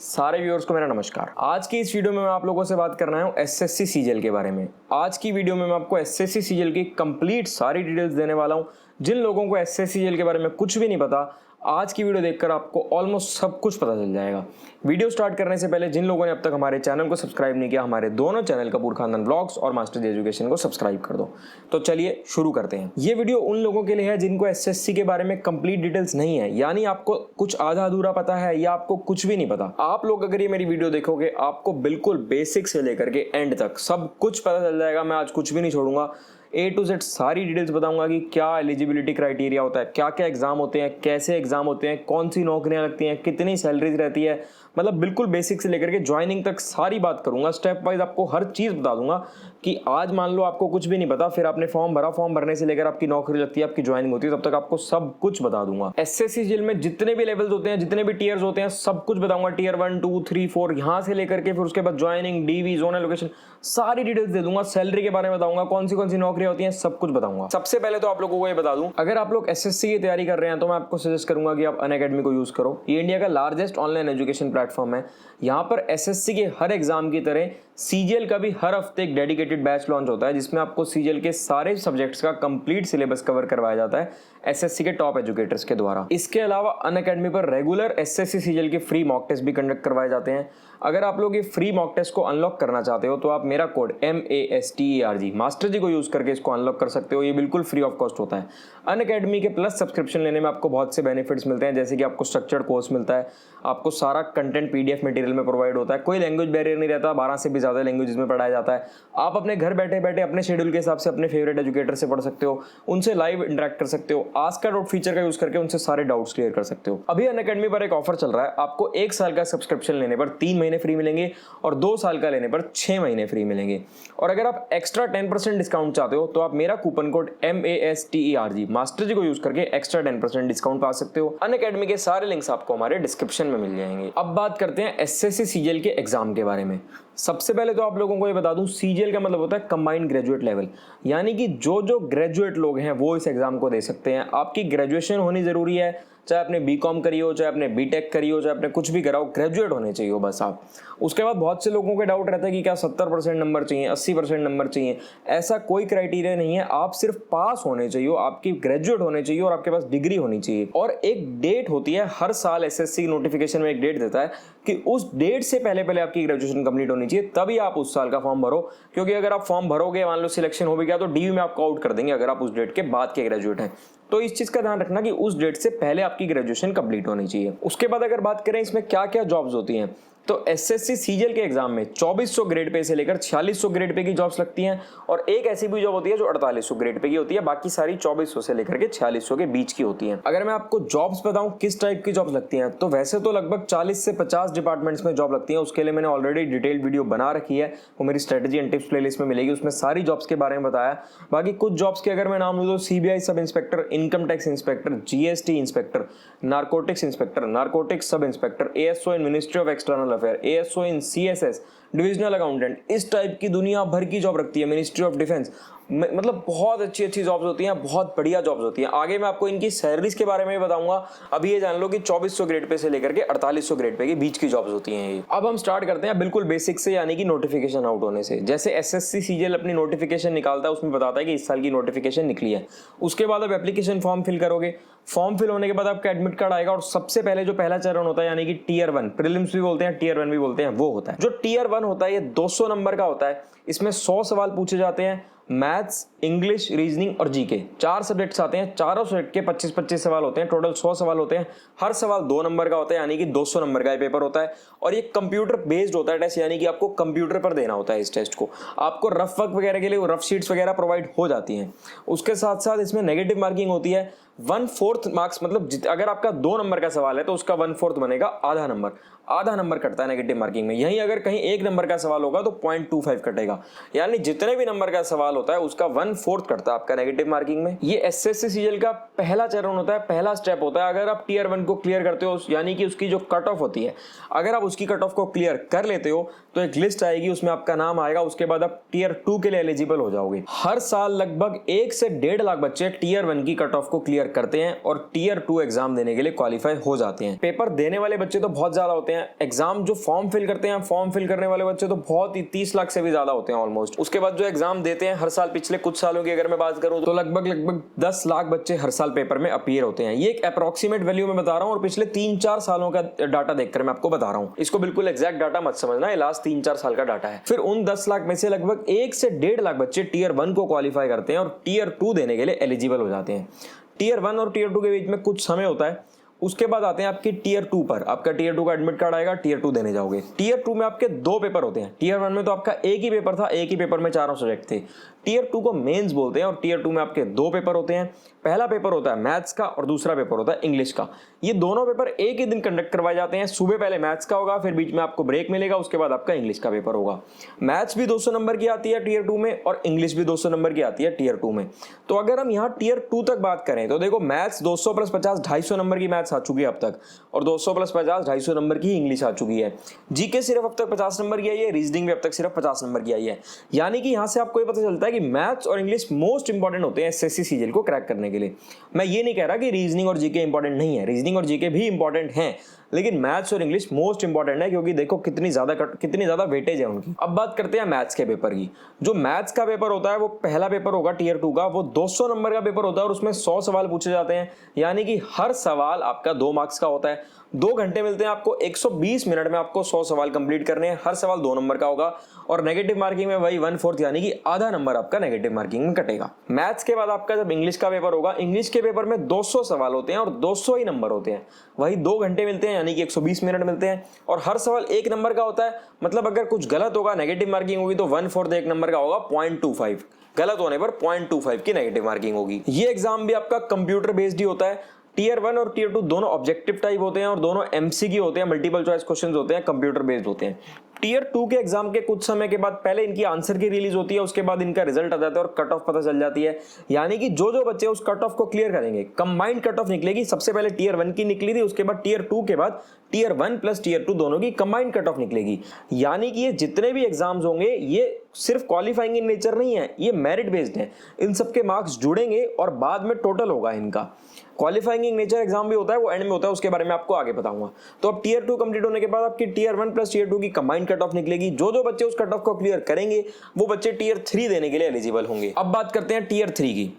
सारे व्यूअर्स को मेरा नमस्कार। आज की इस वीडियो में मैं आप लोगों से बात करना है एसएससी सीजीएल के बारे में। आज की वीडियो में मैं आपको एसएससी सीजीएल की कंप्लीट सारी डिटेल्स देने वाला हूं। जिन लोगों को एसएससी सीजीएल के बारे में कुछ भी नहीं पता, आज की वीडियो देखकर आपको ऑलमोस्ट सब कुछ पता चल जाएगा। वीडियो स्टार्ट करने से पहले जिन लोगों ने अब तक हमारे चैनल को सब्सक्राइब नहीं किया, हमारे दोनों चैनल कपूर खानदान ब्लॉग्स और मास्टर एजुकेशन को सब्सक्राइब कर दो। तो चलिए शुरू करते हैं। ये वीडियो उन लोगों के लिए है जिनको एसएससी के बारे में कंप्लीट डिटेल्स नहीं है, यानी आपको कुछ आधा अधूरा पता है या आपको कुछ भी नहीं पता। आप लोग अगर ये मेरी वीडियो देखोगे, आपको बिल्कुल बेसिक से लेकर के एंड तक सब कुछ पता चल जाएगा। मैं आज कुछ भी नहीं छोड़ूंगा, A to Z सारी डिटेल्स बताऊंगा कि क्या एलिजिबिलिटी क्राइटेरिया होता है, क्या क्या एग्जाम होते हैं, कैसे एग्जाम होते हैं, कौन सी नौकरियां लगती हैं, कितनी सैलरीज रहती है, मतलब बिल्कुल बेसिक से लेकर के ज्वाइनिंग तक सारी बात करूंगा। स्टेप वाइज आपको हर चीज़ बता दूंगा कि आज मान लो आपको कुछ भी नहीं पता, फिर आपने फॉर्म भरा, फॉर्म भरने से लेकर आपकी नौकरी लगती है, आपकी ज्वाइनिंग होती है, तब तक आपको सब कुछ बता दूंगा। एसएससी जेल में जितने भी लेवल्स होते हैं, जितने भी टीयर्स होते हैं, सब कुछ बताऊंगा। टीयर 1, 2, 3, 4 यहाँ से लेकर के फिर उसके बाद ज्वाइनिंग, डीवी, जोनल लोकेशन, सारी डिटेल्स दे दूंगा। सैलरी के बारे में बताऊंगा, कौन सी नौकरियां होती हैं, सब कुछ बताऊंगा। सबसे पहले तो आप लोगों को ये बता दूं, अगर आप लोग एसएससी की तैयारी कर रहे हैं तो मैं आपको सजेस्ट करूंगा कि आप अनअकैडमी को यूज करो। ये इंडिया का लार्जेस्ट ऑनलाइन एजुकेशन प्लेटफॉर्म है। यहाँ पर एसएससी के हर एग्जाम की तरह सीजीएल का भी हर हफ्ते एक डेडिकेटेड बैच लॉन्च होता है, जिसमें आपको सीजीएल के सारे सब्जेक्ट्स का कंप्लीट सिलेबस कवर करवाया जाता है एसएससी के टॉप एजुकेटर्स के द्वारा। इसके अलावा अनअकैडमी पर रेगुलर एसएससी सीजीएल के फ्री मॉक टेस्ट भी कंडक्ट करवाए जाते हैं। अगर आप लोग ये फ्री मॉक टेस्ट को अनलॉक करना चाहते हो तो आप मेरा कोड MASTERG मास्टर जी को यूज करके इसको अनलॉक कर सकते हो। ये बिल्कुल फ्री ऑफ कॉस्ट होता है। अनअकैडमी के प्लस सब्सक्रिप्शन लेने में आपको बहुत से बेनिफिट्स मिलते हैं, जैसे कि आपको स्ट्रक्चर्ड कोर्स मिलता है, आपको सारा कंटेंट PDF मटेरियल में प्रोवाइड होता है, कोई लैंग्वेज बैरियर नहीं रहता, 12 से भी ज़्यादा लैंग्वेजेस में पढ़ाया जाता है। आप अपने घर बैठे बैठे अपने शेड्यूल के हिसाब से अपने फेवरेट एजुकेटर से पढ़ सकते हो, उनसे लाइव इंटरेक्ट कर सकते हो, आस्क अ डाउट फीचर का यूज करके उनसे सारे डाउट्स क्लियर कर सकते हो। अभी अनअकैडमी पर एक ऑफर चल रहा है, आपको 1 साल का सब्सक्रिप्शन लेने पर 3 महीने फ्री मिलेंगे और 2 साल का लेने पर 6 महीने फ्री मिलेंगे। और अगर आप एक्स्ट्रा 10% डिस्काउंट चाहते हो तो आप मेरा कूपन कोड MASTERG मास्टर जी को यूज करके एक्स्ट्रा 10% डिस्काउंट पा सकते हो। अनअकैडमी के सारे लिंक्स आपको हमारे डिस्क्रिप्शन में मिल जाएंगे। अब बात करते हैं एसएससी सीजीएल के एग्जाम के बारे में। सबसे पहले तो आप लोगों को ये बता दूं, सीजीएल का मतलब होता है कंबाइंड ग्रेजुएट लेवल, यानी कि जो ग्रेजुएट लोग हैं वो इस एग्जाम को दे सकते हैं। आपकी ग्रेजुएशन होनी जरूरी है, चाहे आपने बीकॉम करी हो, चाहे आपने बीटेक करी हो, चाहे आपने कुछ भी करा हो, ग्रेजुएट होने चाहिए हो बस आप। उसके बाद बहुत से लोगों के डाउट रहता है कि क्या 70% नंबर चाहिए, 80% नंबर चाहिए। ऐसा कोई क्राइटेरिया नहीं है, आप सिर्फ पास होने चाहिए, आपकी ग्रेजुएट होने चाहिए और आपके पास डिग्री होनी चाहिए। और एक डेट होती है, हर साल एसएससी नोटिफिकेशन में एक डेट देता है कि उस डेट से पहले आपकी ग्रेजुएशन कंप्लीट होनी चाहिए, तभी आप उस साल का फॉर्म भरो। क्योंकि अगर आप फॉर्म भरोगे, मान लो सिलेक्शन हो भी गया, तो डीवी में आपको आउट कर देंगे अगर आप उस डेट के बाद के ग्रेजुएट हैं। तो इस चीज का ध्यान रखना कि उस डेट से पहले आपकी ग्रेजुएशन कंप्लीट होनी चाहिए। उसके बाद अगर बात करें इसमें क्या क्या जॉब्स होती हैं, तो एसएससी सीजीएल के एग्जाम में 2400 ग्रेड पे से लेकर 4600 ग्रेड पे की जॉब्स लगती हैं, और एक ऐसी भी जॉब होती है जो 4800 ग्रेड पे की होती है। बाकी सारी 2400 से लेकर के 4600 के बीच की होती हैं। अगर मैं आपको जॉब्स बताऊं किस टाइप की जॉब्स लगती हैं, तो वैसे तो लगभग 40 से 50 डिपार्टमेंट्स में जॉब लगती है। उसके लिए मैंने ऑलरेडी डिटेल्ड वीडियो बना रखी है, वो मेरी स्ट्रेटेजी एंड टिप्स प्लेलिस्ट में मिलेगी, उसमें सारी जॉब्स के बारे में बताया। बाकी कुछ जॉब्स के अगर मैं नाम लूं तो CBI sub inspector, income tax inspector, GST inspector, narcotics inspector, narcotics sub inspector, ASO in ministry of external affair, ASO in CSS, divisional accountant, इस टाइप की दुनिया भर की जॉब रखती है। मिनिस्ट्री ऑफ डिफेंस, मतलब बहुत अच्छी जॉब्स होती हैं, बहुत बढ़िया जॉब्स होती हैं। आगे मैं आपको इनकी सैलरीज के बारे में बताऊंगा। अभी ये जान लो कि 2400 ग्रेड पे से लेकर के 4800 ग्रेड पे के बीच की जॉब्स होती हैं ये। अब हम स्टार्ट करते हैं बिल्कुल बेसिक से, यानी कि नोटिफिकेशन आउट होने से। जैसे एसएससी सीजीएल अपनी नोटिफिकेशन निकालता है, उसमें बताता है कि इस साल की नोटिफिकेशन निकली है। उसके बाद आप एप्लीकेशन फॉर्म फिल करोगे, फॉर्म फिल होने के बाद आपका एडमिट कार्ड आएगा, और सबसे पहले जो पहला चरण होता है, यानी कि टीयर 1, प्रीलिम्स भी बोलते हैं, टीयर 1 भी बोलते हैं, वो होता है। जो टीयर 1 होता है ये 200 नंबर का होता है। इसमें 100 सवाल पूछे जाते हैं, मैथ्स, इंग्लिश, रीजनिंग और जीके, 4 सब्जेक्ट्स आते हैं। चारों सब्जेक्ट के 25-25 सवाल होते हैं, टोटल 100 सवाल होते हैं। हर सवाल 2 नंबर का होता है, यानी कि 200 नंबर का ये पेपर होता है। और ये कंप्यूटर बेस्ड होता है टेस्ट, यानी कि आपको कंप्यूटर पर देना होता है इस टेस्ट को। आपको रफ वर्क वगैरह के लिए रफ शीट्स वगैरह प्रोवाइड हो जाती हैं। उसके साथ साथ इसमें नेगेटिव मार्किंग होती है। 1/4 मार्क्स, मतलब अगर आपका 2 नंबर का सवाल है तो उसका 1/4 बनेगा आधा नंबर कटता है नेगेटिव मार्किंग में। यहीं अगर कहीं 1 नंबर का सवाल होगा तो 0.25 कटेगा, यानी जितने भी नंबर का सवाल होता है उसका 1/4 कटता है आपका नेगेटिव मार्किंग में। ये एसएससी सीजीएल का पहला चरण होता है, पहला स्टेप होता है। अगर आप टीयर 1 को क्लियर करते हो, यानी कि उसकी जो कट ऑफ होती है, अगर आप उसकी कट ऑफ को क्लियर कर लेते हो तो एक लिस्ट आएगी, उसमें आपका नाम आएगा। उसके बाद आप टीयर 2 के लिए एलिजिबल हो जाओगे। हर साल लगभग 1 से 1.5 लाख बच्चे टीयर 1 की कट ऑफ को क्लियर करते हैं और टीयर 2 एग्जाम देने के लिए क्वालिफाई हो जाते हैं। पेपर देने वाले बच्चे तो बहुत ज्यादा होते हैं, होते हैं। एग्जाम जो फॉर्म फिल करते हैं, फॉर्म फिल करने वाले बच्चे तो बहुत ही 30 लाख से भी ज्यादा होते हैं ऑलमोस्ट। उसके बाद जो एग्जाम देते हैं हर साल, पिछले कुछ सालों की अगर मैं बात करूं तो लगभग 10 लाख बच्चे हर साल पेपर में अपीयर होते हैं। ये एक अप्रोक्सीमेट वैल्यू में बता रहा हूं और पिछले 3-4 सालों का डाटा देखकर मैं आपको बता रहा हूं। इसको बिल्कुल एग्जैक्ट डाटा मत समझना, ये लास्ट 3-4 साल का डाटा है। फिर उन 10 लाख में से लगभग 1 से 1.5 लाख बच्चे टियर 1 को क्वालिफाई करते हैं और टियर 2 देने के लिए एलिजिबल हो जाते हैं। टियर 1 और टियर 2 के बीच में कुछ समय होता है। उसके बाद आते हैं आपके टियर 2 पर। आपका टियर 2 का एडमिट कार्ड आएगा, टियर 2 देने जाओगे। टियर 2 में आपके 2 पेपर होते हैं। टियर 1 में तो आपका एक ही पेपर था, एक ही पेपर में चारों सब्जेक्ट थे। टियर 2 को मेंस बोलते हैं और टियर 2 में आपके 2 पेपर होते हैं। पहला पेपर होता है मैथ्स का और दूसरा पेपर होता है इंग्लिश का। ये दोनों पेपर एक ही दिन कंडक्ट करवाए जाते हैं। सुबह पहले मैथ्स का होगा, फिर बीच में आपको ब्रेक मिलेगा, उसके बाद आपका इंग्लिश का पेपर होगा। मैथ्स भी 200 नंबर की आती है टियर 2 में और इंग्लिश भी 200 नंबर की आती है टियर 2 में। तो अगर हम यहाँ टियर 2 तक बात करें तो देखो, मैथ्स 200 + 50 250 नंबर की मैथ्स आ चुकी है अब तक, और 200 + 50 250 नंबर की इंग्लिश आ चुकी है। जीके सिर्फ अब तक 50 नंबर की आई है, रीजनिंग भी अब तक सिर्फ 50 नंबर की आई है। यानी कि यहाँ से आपको ये पता चलता है कि मैथ्स और इंग्लिश मोस्ट इंपॉर्टेंट होते हैं एसएससी सीजीएल को क्रैक करने के लिए। मैं ये नहीं कह रहा कि रीजनिंग और जीके इंपॉर्टेंट नहीं है, रीजनिंग और जीके भी इंपॉर्टेंट हैं, लेकिन मैथ्स और इंग्लिश मोस्ट इंपॉर्टेंट है, क्योंकि देखो कितनी ज्यादा वेटेज है उनकी। अब बात करते हैं मैथ्स के पेपर की। जो मैथ्स का पेपर होता है वो पहला पेपर होगा टियर 2 का, वो 200 नंबर का पेपर होता है और उसमें 100 सवाल पूछे जाते हैं। यानी कि हर सवाल आपका 2 मार्क्स का होता है। 2 घंटे मिलते हैं आपको, 120 मिनट में आपको 100 सवाल कंप्लीट करने हैं। हर सवाल 2 नंबर का होगा और नेगेटिव मार्किंग में वही 1/4 यानी कि आधा नंबर आपका नेगेटिव मार्किंग में कटेगा। मैथ्स के बाद आपका जब इंग्लिश का पेपर होगा, इंग्लिश के पेपर में 200 सवाल होते हैं और 200 ही नंबर होते हैं। वही 2 घंटे मिलते हैं यानी कि 120 मिनट मिलते हैं और हर सवाल 1 नंबर का होता है। मतलब अगर कुछ गलत होगा, नेगेटिव मार्किंग होगी, तो 1/4 1 नंबर का होगा 0.25। गलत होने पर 0.25 की नेगेटिव मार्किंग होगी। ये एग्जाम भी आपका कंप्यूटर बेस्ड ही होता है। टियर 1 और टियर 2 दोनों ऑब्जेक्टिव टाइप होते हैं और दोनों एमसीक्यू होते हैं, मल्टीपल चॉइस क्वेश्चंस होते हैं, कंप्यूटर बेस्ड होते हैं। टियर 2 के एग्जाम के कुछ समय के बाद पहले इनकी आंसर की रिलीज होती है, उसके बाद इनका रिजल्ट आ जाता है और कट ऑफ पता चल जाती है। यानी कि जो बच्चे उस कट ऑफ को क्लियर करेंगे, कंबाइंड कट ऑफ निकलेगी। सबसे पहले टियर 1 की निकली थी, उसके बाद टियर 2 के बाद टियर 1 + टियर 2 दोनों की कंबाइंड कट ऑफ निकलेगी। यानी कि ये जितने भी एग्जाम्स होंगे ये सिर्फ क्वालिफाइंग इन नेचर नहीं है, ये मेरिट बेस्ड है। इन सबके मार्क्स जुड़ेंगे और बाद में टोटल होगा इनका। क्वालिफाइंग इन नेचर एग्जाम भी होता है, वो एंड में होता है, उसके बारे में आपको आगे बताऊंगा। तो अब टियर 2 कंप्लीट होने के बाद आपकी टियर 1 + टियर 2 की कंबाइंड कट ऑफ निकलेगी। जो बच्चे उस कट ऑफ को क्लियर करेंगे वो बच्चे टियर 3 देने के लिए एलिजिबल होंगे। अब बात करते हैं टियर 3 की।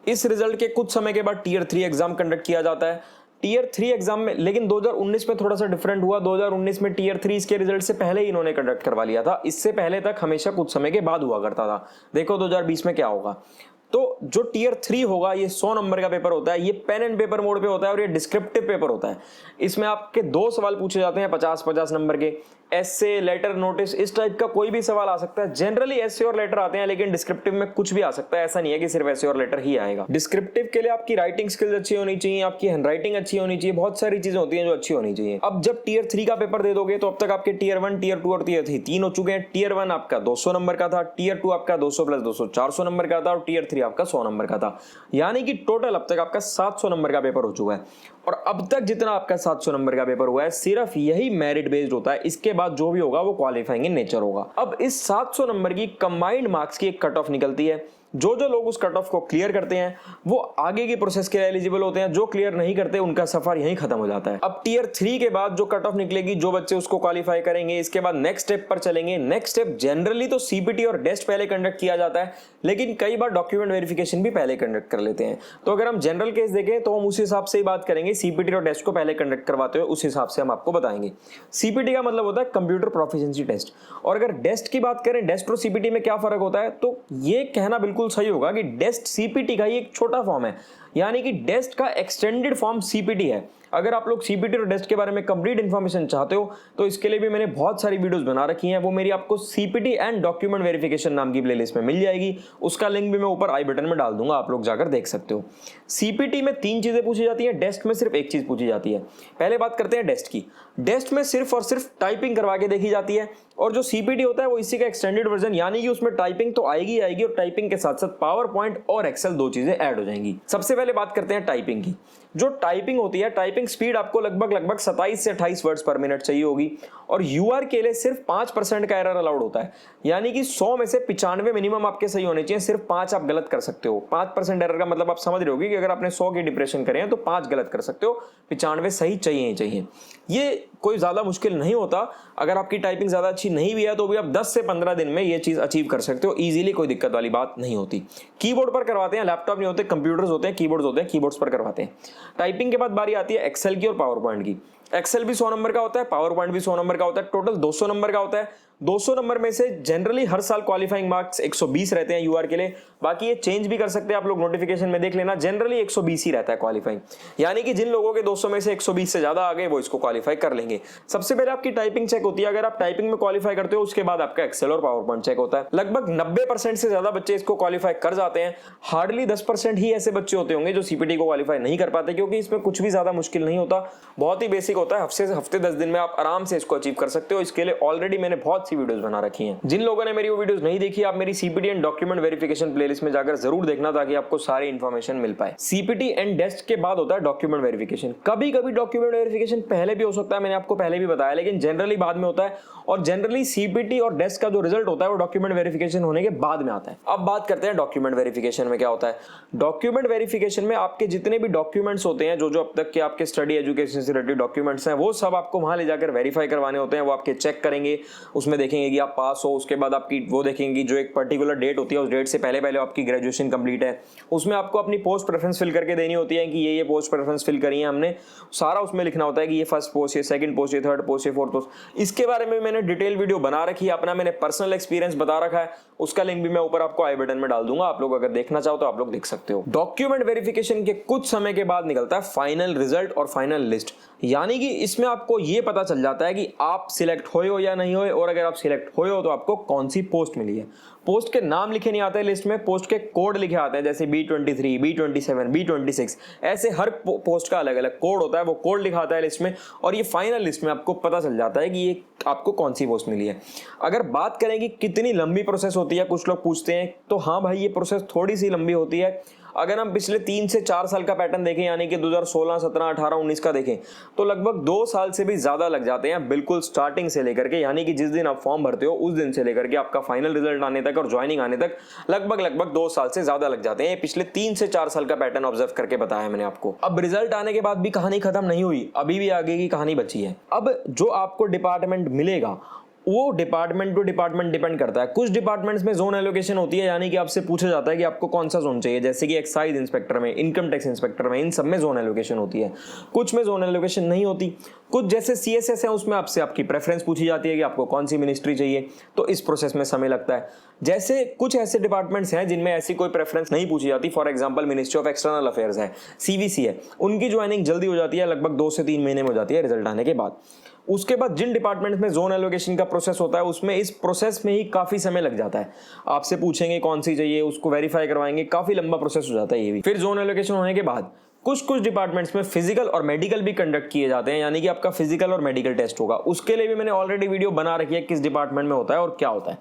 इस रिजल्ट के कुछ समय के बाद टियर 3 एग्जाम कंडक्ट किया जाता है। टियर 3 एग्जाम में लेकिन 2019 में थोड़ा सा डिफरेंट हुआ। 2019 में टियर 3 इसके रिजल्ट से पहले ही इन्होंने कंडक्ट करवा लिया था। इससे पहले तक हमेशा कुछ समय के बाद हुआ करता था। देखो 2020 में क्या होगा। तो जो टियर 3 होगा ये 100 नंबर का पेपर होता है। ये पेन एंड पेपर मोड पे होता है और ये डिस्क्रिप्टिव पेपर होता है। इसमें आपके 2 सवाल पूछे जाते हैं 50-50 नंबर के। एसे, लेटर, नोटिस, इस टाइप का कोई भी सवाल आ सकता है। जनरली एसे और लेटर आते हैं, लेकिन डिस्क्रिप्टिव में कुछ भी आ सकता है। ऐसा नहीं है कि सिर्फ एसे और लेटर ही आएगा। डिस्क्रिप्टिव के लिए आपकी राइटिंग स्किल्स अच्छी होनी चाहिए, आपकी हैंडराइटिंग अच्छी होनी चाहिए, बहुत सारी चीजें होती हैं जो अच्छी होनी चाहिए। अब जब टियर 3 का पेपर दे दोगे तो अब तक आपके टियर 1, टियर 2 और टियर 3 तीन हो चुके हैं। टियर 1 आपका 200 नंबर का था, टियर 2 आपका 200 + 200 400 नंबर का था और टियर 3 आपका 100 नंबर का था। यानी कि टोटल अब तक आपका 700 नंबर का पेपर हो चुका है। और अब तक जितना आपका 700 नंबर का पेपर हुआ है सिर्फ यही मेरिट बेस्ड होता है। इसके बाद जो भी होगा वो क्वालिफाइंग इन नेचर होगा। अब इस 700 नंबर की कंबाइंड मार्क्स की एक कट ऑफ निकलती है। जो लोग उस कट ऑफ को क्लियर करते हैं वो आगे की प्रोसेस के लिए एलिजिबल होते हैं। जो क्लियर नहीं करते उनका सफर यहीं खत्म हो जाता है। अब टियर 3 के बाद जो कट ऑफ निकलेगी, जो बच्चे उसको क्वालिफाई करेंगे, इसके बाद नेक्स्ट स्टेप पर चलेंगे। नेक्स्ट स्टेप जनरली तो सीपीटी और टेस्ट पहले कंडक्ट किया जाता है, लेकिन कई बार डॉक्यूमेंट वेरिफिकेशन भी पहले कंडक्ट कर लेते हैं। तो अगर हम जनरल केस देखें तो हम उस हिसाब से ही बात करेंगे। सीपीटी और टेस्ट को पहले कंडक्ट करवाते हुए उस हिसाब से हम आपको बताएंगे। सीपीटी का मतलब होता है कंप्यूटर प्रोफिशिएंसी टेस्ट। और अगर टेस्ट की बात करें, टेस्ट और सीपीटी में क्या फर्क होता है, तो ये कहना बिल्कुल सही होगा कि टेस्ट सीपीटी का ही एक छोटा फॉर्म है। यानी कि टेस्ट का एक्सटेंडेड फॉर्म सीपीटी है। अगर आप लोग सीपीटी और टेस्ट के बारे में कंप्लीट इंफॉर्मेशन चाहते हो तो इसके लिए भी मैंने बहुत सारी वीडियोस बना रखी हैं। वो मेरी आपको सीपीटी एंड डॉक्यूमेंट वेरिफिकेशन नाम की प्लेलिस्ट में मिल जाएगी। उसका लिंक भी मैं ऊपर आई बटन में डाल दूंगा, आप लोग जाकर देख सकते हो। सीपीटी में 3 चीजें पूछी जाती है, टेस्ट में सिर्फ एक चीज पूछी जाती है। पहले बात करते हैं टेस्ट की। टेस्ट में सिर्फ और सिर्फ टाइपिंग करवा के देखी जाती है और जो सीपीटी होता है वो इसी का एक्सटेंडेड वर्जन, यानी कि उसमें टाइपिंग तो आएगी और टाइपिंग के साथ साथ पावर पॉइंट और एक्सेल 2 चीजें ऐड हो जाएंगी। सबसे पहले बात करते हैं टाइपिंग की। जो टाइपिंग होती है, टाइपिंग स्पीड आपको लगभग 27 से 28 वर्ड्स पर मिनट चाहिए होगी और यूआर के लिए सिर्फ 5% का एरर अलाउड होता है। यानी कि 100 में से 95 मिनिमम आपके सही होने चाहिए, सिर्फ 5 आप गलत कर सकते हो। 5% एरर का मतलब आप समझ रहे होगे कि अगर आपने 100 की डिप्रेशन करें तो 5 गलत कर सकते हो, 95 सही चाहिए ही चाहिए। ये कोई ज़्यादा मुश्किल नहीं होता। अगर आपकी टाइपिंग ज़्यादा अच्छी नहीं भी है तो भी आप 10 से 15 दिन में ये चीज़ अचीव कर सकते हो ईजिली, कोई दिक्कत वाली बात नहीं होती। कीबोर्ड पर करवाते हैं, लैपटॉप नहीं होते, कंप्यूटर्स होते हैं, कीबोर्ड्स होते हैं, कीबोर्ड्स पर करवाते हैं। टाइपिंग के बाद बारी आती है एक्सेल की और पावर पॉइंट की। एक्सेल भी 100 नंबर का होता है, पावर पॉइंट भी 100 नंबर का होता है, टोटल 200 नंबर का होता है। 200 नंबर में से जनरली हर साल क्वालिफाइंग मार्क्स 120 रहते हैं यूआर के लिए, बाकी ये चेंज भी कर सकते हैं आप लोग, नोटिफिकेशन में देख लेना, जनरली 120 ही रहता है क्वालिफाइंग। यानी कि जिन लोगों के 200 में से 120 से ज्यादा आ गए वो इसको क्वालिफाई कर लेंगे। सबसे पहले आपकी टाइपिंग चेक होती है, अगर आप टाइपिंग में क्वालिफाई करते हो उसके बाद आपका एक्सेल और पावर पॉइंट चेक होता है। लगभग 90% से ज्यादा बच्चे इसको क्वालिफाई कर जाते हैं। हार्डली 10% ही ऐसे बच्चे होते होंगे जो सीपीटी को क्वालिफाई नहीं कर पाते, क्योंकि इसमें कुछ भी ज्यादा मुश्किल नहीं होता, बहुत ही बेसिक होता है। हफ्ते 10 दिन में आप आराम से इसको अचीव कर सकते हो। इसके लिए ऑलरेडी मैंने बहुत सी वीडियोस बना रखी हैं। जिन लोगों ने मेरी वो वीडियोस नहीं देखी, आप मेरी CPT and document verification playlist में जाकर जरूर देखना, ताकि आपको सारी इंफॉर्मेशन मिल पाए। सीपीटी एंड डेस्ट के बाद होता है डॉक्यूमेंट वेरिफिकेशन। कभी कभी डॉक्यूमेंट वेरिफिकेशन पहले भी हो सकता है, मैंने आपको पहले भी बताया, लेकिन जनरली बाद में होता है। और जनरली सीपीटी और डेस्ट का जो रिजल्ट होता है वो डॉक्यूमेंट वेरिफिकेशन होने के बाद में आता है। अब बात करते हैं डॉक्यूमेंट वेरिफिकेशन में क्या होता है। डॉक्यूमेंट वेरिफिकेशन में आपके जितने भी डॉक्यूमेंट्स होते हैं, जो अब तक के आपके स्टडी एजुकेशन से रिलेटेड डॉक्यूमेंट्स हैं, वो सब आपको वहां ले जाकर वेरीफाई करवाने होते हैं। वो आपके चेक करेंगे, उसमें देखेंगे कि आप पास हो, उसके बाद आपकी वो देखेंगे कि जो एक पर्टिकुलर डेट होती है उस डेट से पहले आपकी ग्रेजुएशन कंप्लीट है। उसमें आपको अपनी पोस्ट प्रेफरेंस फिल करके देनी होती है कि ये पोस्ट प्रेफरेंस फिल करी है हमने, सारा उसमें लिखना होता है कि ये फर्स्ट पोस्ट, ये सेकंड पोस्ट, ये थर्ड पोस्ट, ये फोर्थ पोस्ट। इसके बारे में मैंने डिटेल वीडियो बना रखी है, अपना मैंने पर्सनल एक्सपीरियंस बता रखा है, उसका लिंक भी मैं ऊपर आपको आई बटन में डाल दूंगा। आप लोग अगर देखना चाहो तो आप लोग देख सकते हो। डॉक्यूमेंट वेरिफिकेशन के कुछ समय के बाद निकलता है फाइनल रिजल्ट और फाइनल लिस्ट। यानी कि इसमें आपको ये पता चल जाता है कि आप सिलेक्ट हुए हो या नहीं हुए, और अगर आप सिलेक्ट हुए हो तो आपको कौन सी पोस्ट मिली है। पोस्ट के नाम लिखे नहीं आते लिस्ट में, पोस्ट के कोड लिखे आते हैं, जैसे B23, B27, B26, ऐसे हर पोस्ट का अलग अलग कोड होता है, वो कोड लिखा आता है लिस्ट में, और ये फाइनल लिस्ट में आपको पता चल जाता है कि ये आपको कौन सी पोस्ट मिली है। अगर बात करें कि कितनी लंबी प्रोसेस होती है, कुछ लोग पूछते हैं, तो हाँ भाई ये प्रोसेस थोड़ी सी लंबी होती है। अगर हम पिछले 3 से 4 साल का पैटर्न देखें, यानी कि 2016, 17, 18, 19 का देखें, तो लगभग 2 साल से भी ज्यादा लग जाते हैं, बिल्कुल स्टार्टिंग से लेकर के, यानी कि जिस दिन आप फॉर्म भरते हो उस दिन से लेकर के आपका फाइनल रिजल्ट आने तक और ज्वाइनिंग आने तक लगभग 2 साल से ज्यादा लग जाते हैं। पिछले 3 से 4 साल का पैटर्न ऑब्जर्व करके बताया मैंने आपको। अब रिजल्ट आने के बाद भी कहानी खत्म नहीं हुई, अभी भी आगे की कहानी बची है। अब जो आपको डिपार्टमेंट मिलेगा वो डिपार्टमेंट टू डिपार्टमेंट डिपेंड करता है। कुछ डिपार्टमेंट्स में जोन एलोकेशन होती है, यानी कि आपसे पूछा जाता है कि आपको कौन सा जोन चाहिए, जैसे कि एक्साइज इंस्पेक्टर में, इनकम टैक्स इंस्पेक्टर में, इन सब में जोन एलोकेशन होती है। कुछ में जोन एलोकेशन नहीं होती। कुछ जैसे CSS है उसमें आपसे आपकी प्रेफरेंस पूछी जाती है कि आपको कौन सी मिनिस्ट्री चाहिए, तो इस प्रोसेस में समय लगता है। जैसे कुछ ऐसे डिपार्टमेंट्स हैं जिनमें ऐसी कोई प्रेफरेंस नहीं पूछी जाती, for example ministry of external affairs है, CVC है, उनकी ज्वाइनिंग जल्दी हो जाती है, लगभग 2 से 3 महीने में हो जाती है रिजल्ट आने के बाद। उसके बाद जिन डिपार्टमेंट्स में जोन एलोकेशन का प्रोसेस होता है उसमें इस प्रोसेस में ही काफी समय लग जाता है। आपसे पूछेंगे कौन सी चाहिए, उसको वेरीफाई करवाएंगे, काफी लंबा प्रोसेस हो जाता है ये भी। फिर जोन एलोकेशन होने के बाद कुछ डिपार्टमेंट्स में फिजिकल और मेडिकल भी कंडक्ट किए जाते हैं, यानी कि आपका फिजिकल और मेडिकल टेस्ट होगा। उसके लिए भी मैंने ऑलरेडी वीडियो बना रखी है किस डिपार्टमेंट में होता है और क्या होता है।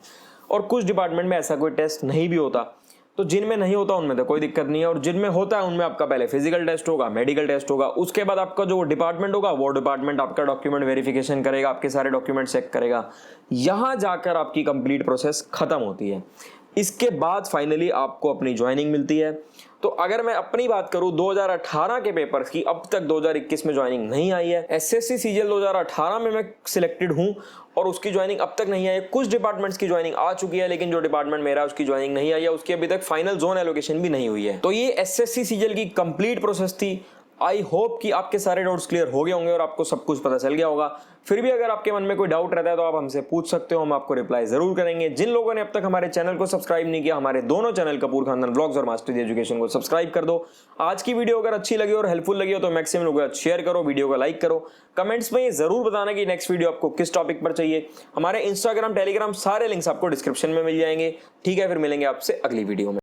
और कुछ डिपार्टमेंट में ऐसा कोई टेस्ट नहीं भी होता, तो जिनमें नहीं होता उनमें तो कोई दिक्कत नहीं है, और जिनमें होता है उनमें आपका पहले फिजिकल टेस्ट होगा, मेडिकल टेस्ट होगा, उसके बाद आपका जो डिपार्टमेंट होगा वो डिपार्टमेंट आपका डॉक्यूमेंट वेरिफिकेशन करेगा, आपके सारे डॉक्यूमेंट चेक करेगा। यहां जाकर आपकी कंप्लीट प्रोसेस खत्म होती है। इसके बाद फाइनली आपको अपनी ज्वाइनिंग मिलती है। तो अगर मैं अपनी बात करूं 2018 के पेपर्स की, अब तक 2021 में ज्वाइनिंग नहीं आई है। SSC CGL 2018 में मैं सिलेक्टेड हूं और उसकी ज्वाइनिंग अब तक नहीं आई है। कुछ डिपार्टमेंट्स की ज्वाइनिंग आ चुकी है, लेकिन जो डिपार्टमेंट मेरा उसकी ज्वाइनिंग नहीं आई है, उसकी अभी तक फाइनल जोन एलोकेशन भी नहीं हुई है। तो ये SSC CGL की कंप्लीट प्रोसेस थी। आई होप कि आपके सारे डाउट्स क्लियर हो गए होंगे और आपको सब कुछ पता चल गया होगा। फिर भी अगर आपके मन में कोई डाउट रहता है तो आप हमसे पूछ सकते हो, हम आपको रिप्लाई जरूर करेंगे। जिन लोगों ने अब तक हमारे चैनल को सब्सक्राइब नहीं किया, हमारे दोनों चैनल कपूर खानदान व्लॉग्स और मास्टरी एजुकेशन को सब्सक्राइब कर दो। आज की वीडियो अगर अच्छी लगी और हेल्पफुल लगी हो तो मैक्सिमम लोगों को शेयर करो, वीडियो को लाइक करो। कमेंट्स में ये जरूर बताना कि नेक्स्ट वीडियो आपको किस टॉपिक पर चाहिए। हमारे इंस्टाग्राम, टेलीग्राम सारे लिंक्स आपको डिस्क्रिप्शन में मिल जाएंगे। ठीक है, फिर मिलेंगे आपसे अगली वीडियो में।